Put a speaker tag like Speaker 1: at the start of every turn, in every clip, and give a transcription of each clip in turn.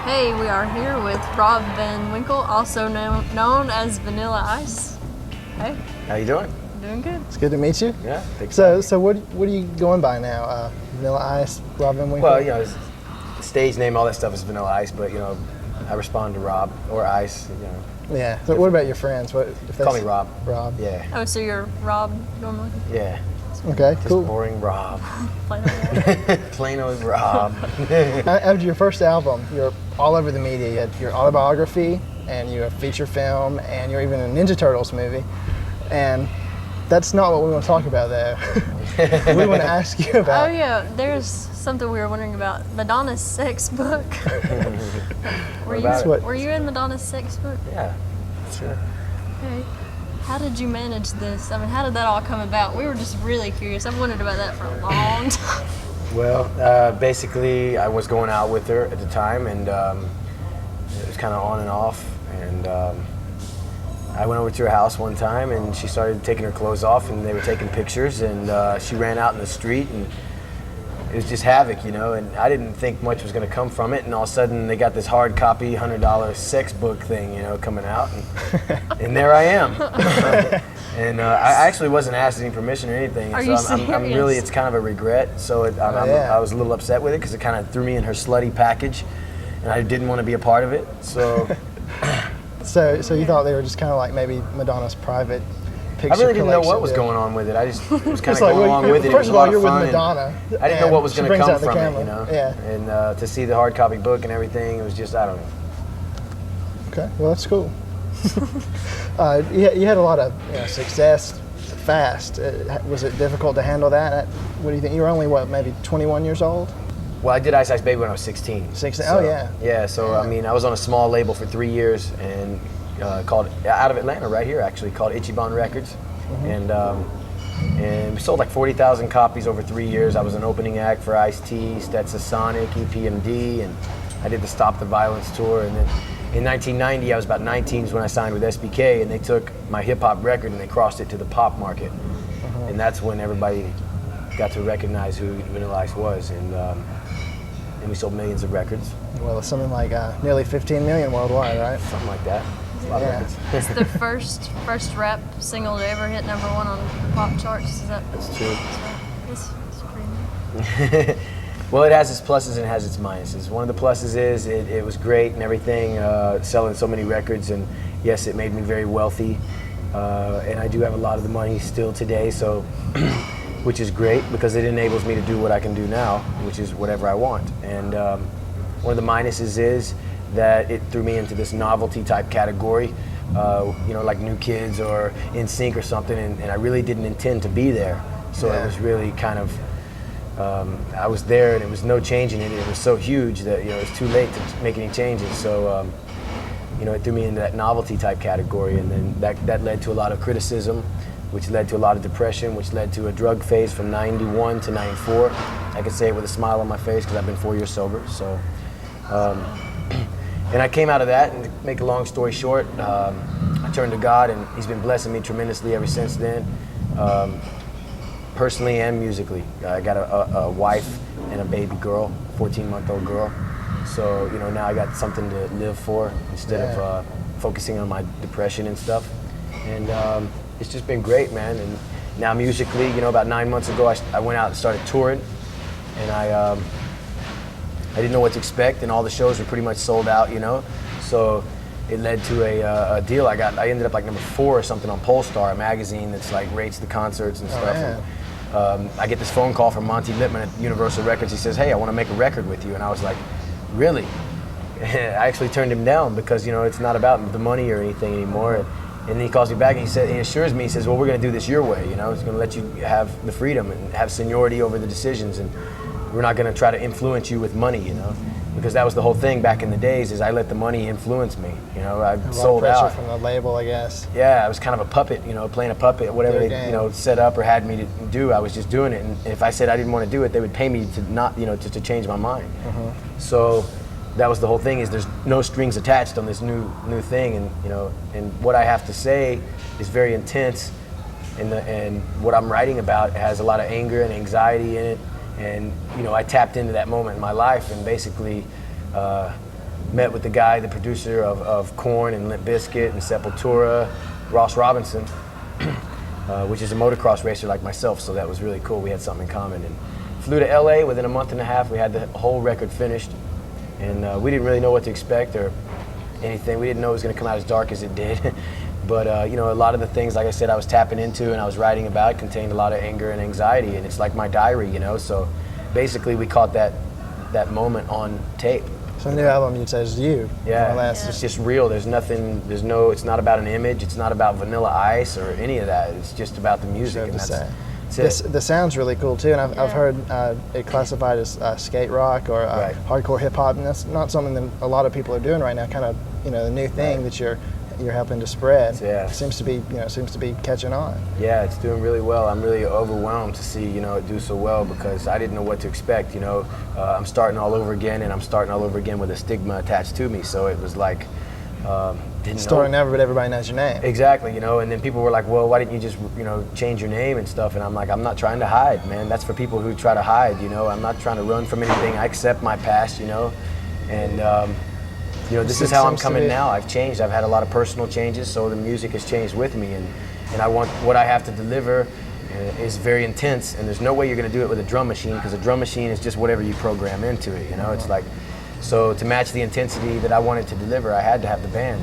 Speaker 1: Hey, we are here with Rob Van Winkle, also known as Vanilla Ice. Hey.
Speaker 2: How you doing?
Speaker 1: Doing good.
Speaker 3: It's good to meet you.
Speaker 2: Yeah.
Speaker 3: So what are you going by now? Vanilla Ice, Rob Van Winkle?
Speaker 2: Well, the stage name, all that stuff is Vanilla Ice, but I respond to Rob or Ice.
Speaker 3: Yeah. So what about your friends? What if
Speaker 2: Call me Rob.
Speaker 3: Rob.
Speaker 2: Yeah.
Speaker 1: Oh, so you're Rob normally?
Speaker 2: Yeah.
Speaker 3: Okay.
Speaker 2: Just
Speaker 3: cool.
Speaker 2: boring Rob.
Speaker 1: Plain old.
Speaker 2: Plain old Rob.
Speaker 3: After your first album, you're all over the media. You had your autobiography, and you have feature film, and you're even in a Ninja Turtles movie. And that's not what we want to talk about, though. We want to ask you about.
Speaker 1: Oh yeah, there's something we were wondering about. Madonna's sex book. Were you in Madonna's sex book?
Speaker 2: Yeah. Sure.
Speaker 1: Okay. How did you manage this? I mean, how did that all come about? We were just really curious. I've wondered about that for a long time.
Speaker 2: Well, basically, I was going out with her at the time, and it was kind of on and off. And I went over to her house one time, and she started taking her clothes off, and they were taking pictures, and she ran out in the street, and it was just havoc, and I didn't think much was going to come from it, and all of a sudden they got this hard copy, $100 sex book thing, coming out, and there I am. And I actually wasn't asked any permission or anything,
Speaker 1: Are you
Speaker 2: so I'm really, it's kind of a regret, so I was a little upset with it because it kind of threw me in her slutty package, and I didn't want to be a part of it, so.
Speaker 3: So you thought they were just kind of like maybe Madonna's private picture
Speaker 2: I really didn't know what
Speaker 3: collection
Speaker 2: was
Speaker 3: deal.
Speaker 2: going on with it. I just was kind of
Speaker 3: like,
Speaker 2: going along with it. It was
Speaker 3: First
Speaker 2: a
Speaker 3: of all,
Speaker 2: lot of
Speaker 3: you're
Speaker 2: fun.
Speaker 3: with Madonna.
Speaker 2: I didn't know what was going to come from it,
Speaker 3: Yeah.
Speaker 2: And to see the hard copy book and everything, it was just, I don't know.
Speaker 3: Okay, well that's cool. You had a lot of success fast. Was it difficult to handle that? What do you think? You were only, maybe 21 years old?
Speaker 2: Well, I did Ice Ice Baby when I was 16.
Speaker 3: 16,
Speaker 2: so,
Speaker 3: oh yeah.
Speaker 2: Yeah, so I mean, I was on a small label for 3 years and called, out of Atlanta, right here actually, called Ichiban Records. Mm-hmm. And we sold like 40,000 copies over 3 years. I was an opening act for Ice-T, Stetsasonic, EPMD, and I did the Stop the Violence tour. And then in 1990, I was about 19 when I signed with SBK, and they took my hip-hop record and they crossed it to the pop market. Mm-hmm. And that's when everybody got to recognize who Vanilla Ice was. And we sold millions of records.
Speaker 3: Well, it's something like nearly 15 million worldwide, right?
Speaker 2: Something like that. It's a lot of records.
Speaker 1: It's the first rap single to ever hit #1 on the pop charts. Is that?
Speaker 2: That's true.
Speaker 1: It's pretty neat.
Speaker 2: Well, it has its pluses and it has its minuses. One of the pluses is it was great and everything, selling so many records, and yes, it made me very wealthy. And I do have a lot of the money still today, so which is great because it enables me to do what I can do now, which is whatever I want. And one of the minuses is that it threw me into this novelty type category, like New Kids or NSYNC or something, and I really didn't intend to be there. So it was really kind of, I was there and it was no changing it. It was so huge that it was too late to make any changes. So it threw me into that novelty type category, and then that led to a lot of criticism, which led to a lot of depression, which led to a drug phase from 91 to 94. I can say it with a smile on my face because I've been 4 years sober. So, and I came out of that, and to make a long story short, I turned to God, and He's been blessing me tremendously ever since then, personally and musically. I got a wife and a baby girl, 14-month-old girl. So, now I got something to live for instead of focusing on my depression and stuff. And it's just been great, man. And now musically, about 9 months ago, I went out and started touring, and I didn't know what to expect, and all the shows were pretty much sold out, So it led to a deal. I ended up like #4 or something on Polestar, a magazine that's like rates the concerts and stuff. And, I get this phone call from Monty Littman at Universal Records. He says, "Hey, I want to make a record with you," and I was like, "Really?" I actually turned him down because it's not about the money or anything anymore. And then he calls me back and he assures me, he says, "Well, we're going to do this your way, He's going to let you have the freedom and have seniority over the decisions, and we're not going to try to influence you with money, Because that was the whole thing back in the days, is I let the money influence me, I sold out.
Speaker 3: From the label, I guess.
Speaker 2: Yeah, I was kind of a puppet, playing a puppet, whatever they, set up or had me to do, I was just doing it. And if I said I didn't want to do it, they would pay me to not, just to change my mind. So that was the whole thing, is there's no strings attached on this new thing, and and what I have to say is very intense, and what I'm writing about has a lot of anger and anxiety in it, and I tapped into that moment in my life, and basically met with the guy, the producer of Korn and Limp Bizkit and Sepultura, Ross Robinson, which is a motocross racer like myself, so that was really cool. We had something in common. And flew to LA. Within a month and a half, we had the whole record finished. And we didn't really know what to expect or anything. We didn't know it was going to come out as dark as it did. But you know, a lot of the things, like I said, I was tapping into and I was writing about contained a lot of anger and anxiety, and it's like my diary, you know. So basically, we caught that moment on tape.
Speaker 3: So the new album, you'd say, is you.
Speaker 2: Yeah,
Speaker 3: more or less.
Speaker 2: it's just real. There's nothing. It's not about an image. It's not about Vanilla Ice or any of that. It's just about the music, and that's it.
Speaker 3: The sound's really cool too, and I've heard it classified as skate rock or hardcore hip hop, and that's not something that a lot of people are doing right now. Kind of, you know, the new thing that you're helping to spread.
Speaker 2: Yeah.
Speaker 3: Seems to be catching on.
Speaker 2: Yeah, it's doing really well. I'm really overwhelmed to see, you know, it do so well because I didn't know what to expect. You know, I'm starting all over again, and I'm starting all over again with a stigma attached to me. So it was like,
Speaker 3: starting over, but everybody knows your name.
Speaker 2: Exactly, you know. And then people were like, well, why didn't you just, you know, change your name and stuff? And I'm like, I'm not trying to hide, man. That's for people who try to hide, you know. I'm not trying to run from anything. I accept my past, you know, and. You know, this is how I'm coming now. I've changed. I've had a lot of personal changes, so the music has changed with me, and I want what I have to deliver is very intense, and there's no way you're going to do it with a drum machine, because a drum machine is just whatever you program into it, you know? It's like, so to match the intensity that I wanted to deliver, I had to have the band.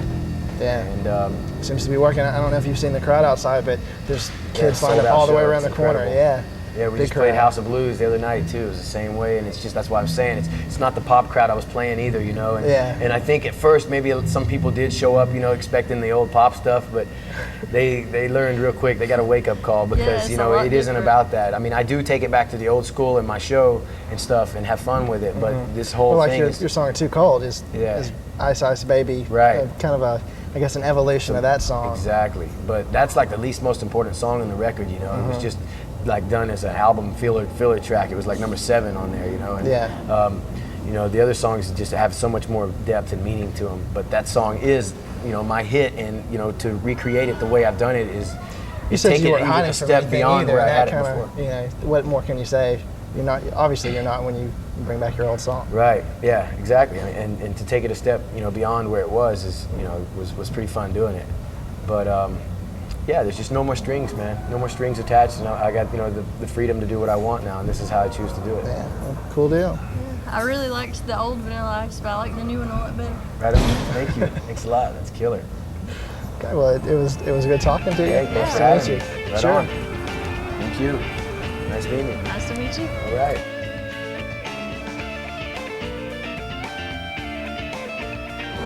Speaker 3: Yeah.
Speaker 2: And
Speaker 3: seems to be working. I don't know if you've seen the crowd outside, but there's kids lined up all the way around the corner. Yeah.
Speaker 2: Yeah, we just played House of Blues the other night too. It was the same way, and it's just, that's why I'm saying it's not the pop crowd I was playing either, you know. And I think at first maybe some people did show up, you know, expecting the old pop stuff, but they learned real quick. They got a wake-up call because you know it isn't about that. I mean, I do take it back to the old school in my show and stuff and have fun with it, but this whole thing
Speaker 3: is your song "Too Cold" is Ice Ice Baby,
Speaker 2: right?
Speaker 3: Kind of a, I guess, an evolution of that song.
Speaker 2: Exactly, but that's like the least most important song on the record, you know. It was just like done as an album filler track. It was like number 7 on there, you know. And, you know, the other songs just have so much more depth and meaning to them. But that song is, you know, my hit, and you know, to recreate it the way I've done it is taking it even a step beyond where I had it before.
Speaker 3: You know, what more can you say? You're not when you bring back your old song.
Speaker 2: Right. Yeah. Exactly. And to take it a step, you know, beyond where it was is, you know, was pretty fun doing it. But yeah, there's just no more strings, man. No more strings attached. And I got, you know, the freedom to do what I want now, and this is how I choose to do it.
Speaker 3: Yeah, well, cool deal.
Speaker 1: Yeah, I really liked the old Vanilla Ice, but I like the new one a lot better.
Speaker 2: Right on. Thank you. Thanks a lot. That's killer.
Speaker 3: Okay, well, it was good talking to you.
Speaker 2: Yeah, thanks for having me. Right
Speaker 3: sure.
Speaker 2: on. Thank you. Nice meeting you.
Speaker 1: Nice to meet you.
Speaker 2: All right.